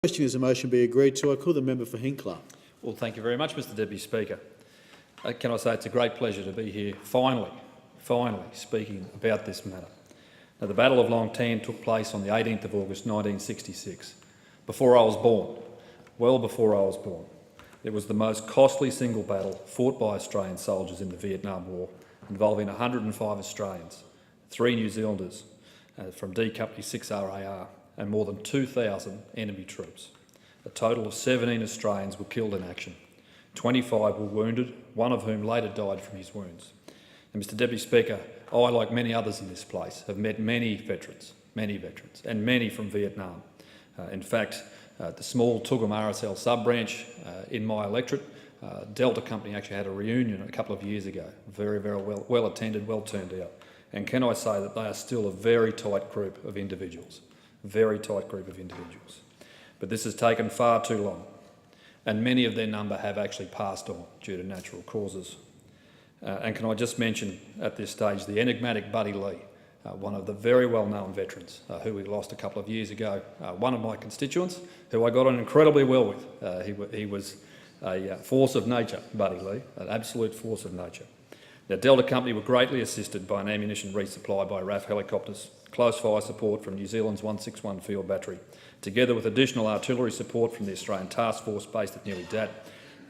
Question is a motion be agreed to. I call the member for Hinkler. Well, thank you very much, Mr Deputy Speaker. Can I say it's a great pleasure to be here finally speaking about this matter. Now, the Battle of Long Tan took place on the 18th of August 1966, before I was born, well before I was born. It was the most costly single battle fought by Australian soldiers in the Vietnam War, involving 105 Australians, 3 New Zealanders from D Company 6 RAR, and more than 2,000 enemy troops. A total of 17 Australians were killed in action. 25 were wounded, one of whom later died from his wounds. And Mr Deputy Speaker, I, like many others in this place, have met many veterans, and many from Vietnam. In fact, the small Tugam RSL sub-branch in my electorate, Delta Company actually had a reunion a couple of years ago. Very well attended, well turned out. And can I say that they are still a very tight group of individuals. But this has taken far too long, and many of their number have actually passed on due to natural causes. And can I just mention at this stage the enigmatic Buddy Lee, one of the very well-known veterans who we lost a couple of years ago, one of my constituents who I got on incredibly well with. He was a force of nature, Buddy Lee, an absolute force of nature. Now, Delta Company were greatly assisted by an ammunition resupply by RAF helicopters, close fire support from New Zealand's 161 Field Battery, together with additional artillery support from the Australian Task Force based at Newey Dat,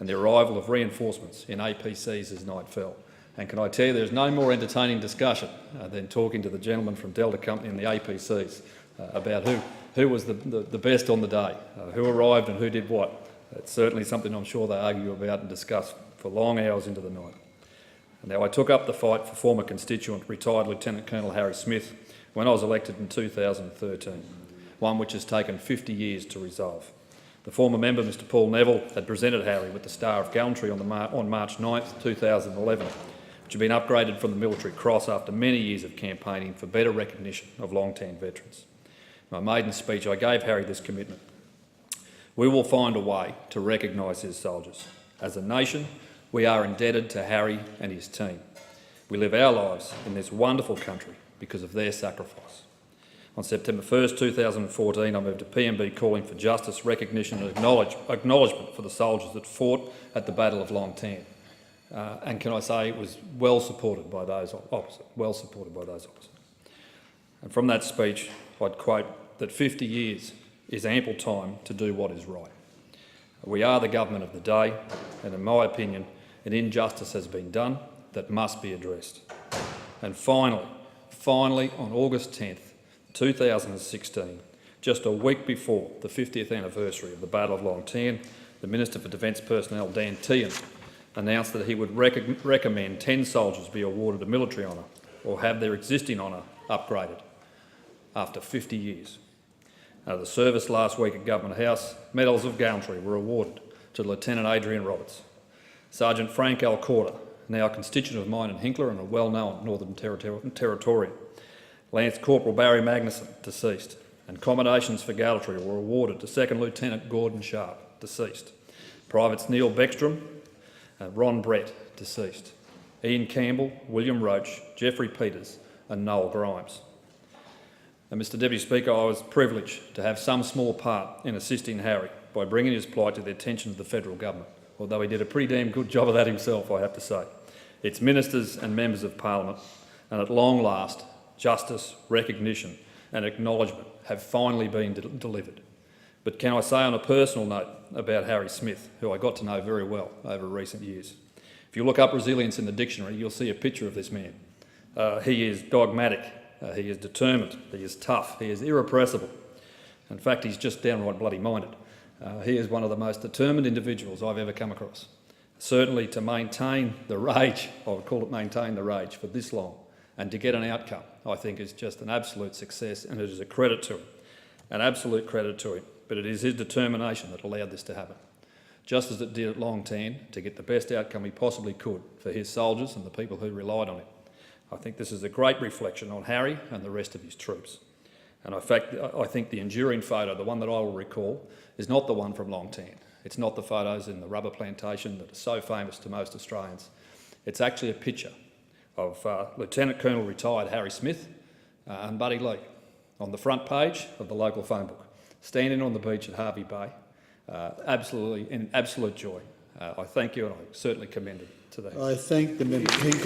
and the arrival of reinforcements in APCs as night fell. And can I tell you, there's no more entertaining discussion than talking to the gentleman from Delta Company and the APCs about who was the best on the day, who arrived and who did what. It's certainly something I'm sure they argue about and discuss for long hours into the night. Now, I took up the fight for former constituent, retired Lieutenant Colonel Harry Smith, when I was elected in 2013, one which has taken 50 years to resolve. The former member, Mr Paul Neville, had presented Harry with the Star of Gallantry on March 9th, 2011, which had been upgraded from the Military Cross after many years of campaigning for better recognition of Long Tan veterans. In my maiden speech, I gave Harry this commitment. We will find a way to recognise his soldiers. As a nation, we are indebted to Harry and his team. We live our lives in this wonderful country because of their sacrifice. On September 1st, 2014, I moved a PMB calling for justice, recognition and acknowledgement for the soldiers that fought at the Battle of Long Tan. And can I say it was well supported by those opposite, And from that speech, I'd quote that 50 years is ample time to do what is right. We are the government of the day, and in my opinion, an injustice has been done that must be addressed. And finally, on August 10th, 2016, just a week before the 50th anniversary of the Battle of Long Tan, the Minister for Defence Personnel, Dan Tehan, announced that he would recommend 10 soldiers be awarded a military honour or have their existing honour upgraded after 50 years. The service last week at Government House, Medals of Gallantry were awarded to Lieutenant Adrian Roberts, Sergeant Frank Alcorta, now a constituent of mine in Hinkler and a well-known Northern Territorian, Lance Corporal Barry Magnuson, deceased, and commendations for gallantry were awarded to 2nd Lieutenant Gordon Sharp, deceased, Privates Neil Beckstrom, Ron Brett, deceased, Ian Campbell, William Roach, Jeffrey Peters and Noel Grimes. And Mr Deputy Speaker, I was privileged to have some small part in assisting Harry by bringing his plight to the attention of the federal government, although he did a pretty damn good job of that himself, I have to say. Its ministers and members of parliament, and at long last, justice, recognition and acknowledgement have finally been delivered. But can I say on a personal note about Harry Smith, who I got to know very well over recent years. If you look up resilience in the dictionary, you'll see a picture of this man. He is dogmatic. He is determined, he is tough, he is irrepressible. In fact, he's just downright bloody minded. He is one of the most determined individuals I've ever come across. Certainly to maintain the rage, I would call it maintain the rage for this long, and to get an outcome, I think is just an absolute success, and it is a credit to him, an absolute credit to him. But it is his determination that allowed this to happen. Just as it did at Long Tan, to get the best outcome he possibly could for his soldiers and the people who relied on him. I think this is a great reflection on Harry and the rest of his troops. And in fact, I think the enduring photo, the one that I will recall, is not the one from Long Tan. It's not the photos in the rubber plantation that are so famous to most Australians. It's actually a picture of Lieutenant Colonel retired Harry Smith and Buddy Lee on the front page of the local phone book. standing on the beach at Harvey Bay. Absolutely, in absolute joy. I thank you, and I certainly commend it to the I thank the member for Hinckley.